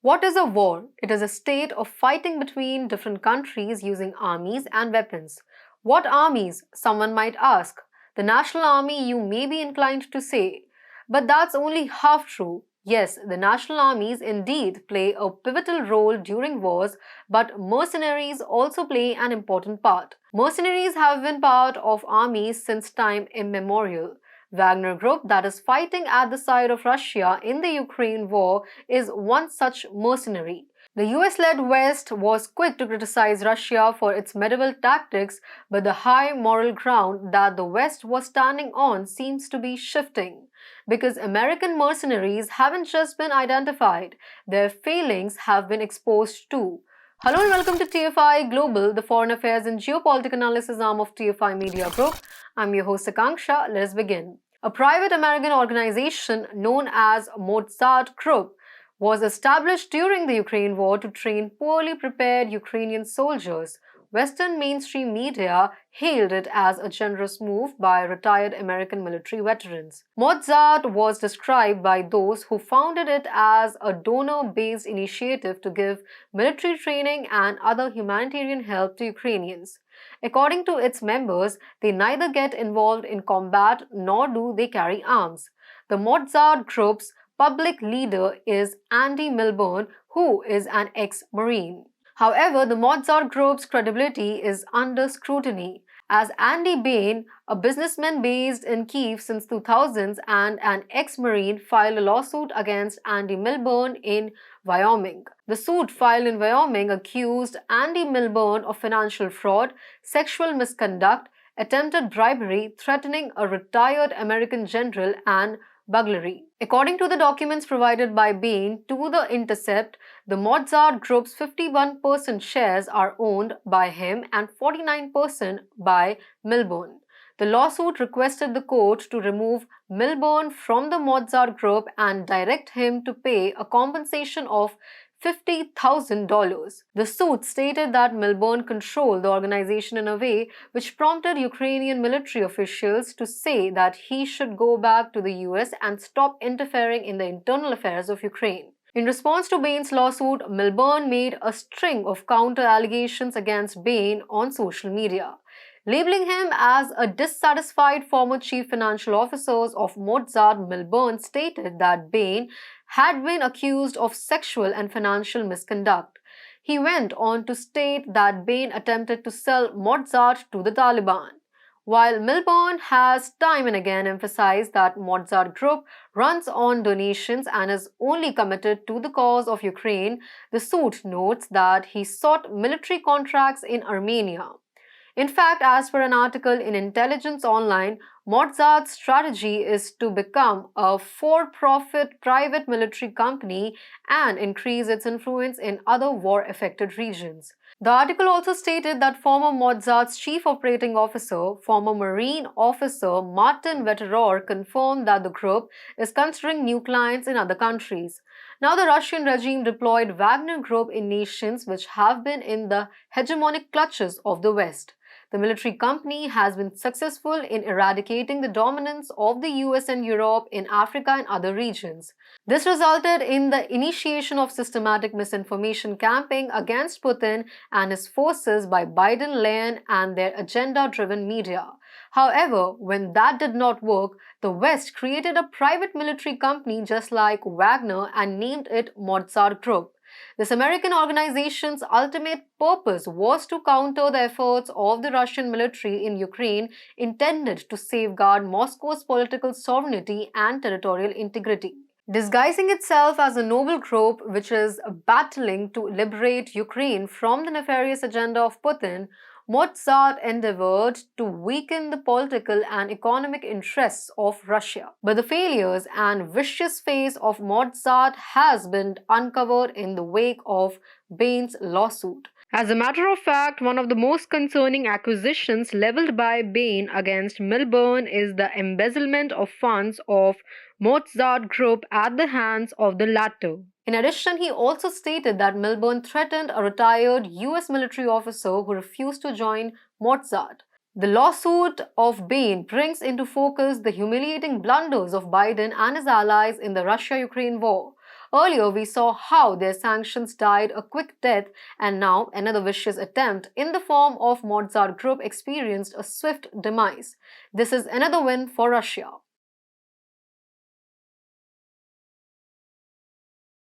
What is a war? It is a state of fighting between different countries using armies and weapons. What armies? Someone might ask. The national army, you may be inclined to say. But that's only half true. Yes, the national armies indeed play a pivotal role during wars, but mercenaries also play an important part. Mercenaries have been part of armies since time immemorial. Wagner Group, that is fighting at the side of Russia in the Ukraine war, is one such mercenary. The US-led West was quick to criticize Russia for its medieval tactics, but the high moral ground that the West was standing on seems to be shifting. Because American mercenaries haven't just been identified, their failings have been exposed too. Hello and welcome to TFI Global, the foreign affairs and geopolitical analysis arm of TFI Media Group. I'm your host Akanksha. Let us begin. A private American organization known as Mozart Group was established during the Ukraine war to train poorly prepared Ukrainian soldiers. Western mainstream media hailed it as a generous move by retired American military veterans. Mozart was described by those who founded it as a donor-based initiative to give military training and other humanitarian help to Ukrainians. According to its members, they neither get involved in combat nor do they carry arms. The Mozart Group's public leader is Andy Milburn, who is an ex-Marine. However, the Mozart Group's credibility is under scrutiny, as Andy Bain, a businessman based in Kyiv since 2000s and an ex-Marine, filed a lawsuit against Andy Milburn in Wyoming. The suit filed in Wyoming accused Andy Milburn of financial fraud, sexual misconduct, attempted bribery, threatening a retired American general, and burglary. According to the documents provided by Bain to The Intercept, the Mozart Group's 51% shares are owned by him and 49% by Milburn. The lawsuit requested the court to remove Milburn from the Mozart Group and direct him to pay a compensation of $50,000. The suit stated that Milburn controlled the organization in a way which prompted Ukrainian military officials to say that he should go back to the US and stop interfering in the internal affairs of Ukraine. In response to Bain's lawsuit, Milburn made a string of counter allegations against Bain on social media. Labeling him as a dissatisfied former chief financial officer of Mozart, Milburn stated that Bain had been accused of sexual and financial misconduct. He went on to state that Bain attempted to sell Mozart to the Taliban. While Milburn has time and again emphasized that Mozart Group runs on donations and is only committed to the cause of Ukraine, the suit notes that he sought military contracts in Armenia. In fact, as per an article in Intelligence Online, Mozart's strategy is to become a for-profit private military company and increase its influence in other war-affected regions. The article also stated that former Mozart's chief operating officer, former Marine officer Martin Veteror, confirmed that the group is considering new clients in other countries. Now, the Russian regime deployed Wagner Group in nations which have been in the hegemonic clutches of the West. The military company has been successful in eradicating the dominance of the US and Europe in Africa and other regions. This resulted in the initiation of systematic misinformation campaign against Putin and his forces by Biden, Leyen, and their agenda-driven media. However, when that did not work, the West created a private military company just like Wagner and named it Mozart Group. This American organization's ultimate purpose was to counter the efforts of the Russian military in Ukraine intended to safeguard Moscow's political sovereignty and territorial integrity. Disguising itself as a noble group which is battling to liberate Ukraine from the nefarious agenda of Putin, Mozart endeavored to weaken the political and economic interests of Russia. But the failures and vicious face of Mozart has been uncovered in the wake of Bain's lawsuit. As a matter of fact, one of the most concerning accusations leveled by Bain against Milburn is the embezzlement of funds of Mozart Group at the hands of the latter. In addition, he also stated that Milburn threatened a retired US military officer who refused to join Mozart. The lawsuit of Bain brings into focus the humiliating blunders of Biden and his allies in the Russia-Ukraine war. Earlier, we saw how their sanctions died a quick death, and now another vicious attempt in the form of Mozart Group experienced a swift demise. This is another win for Russia.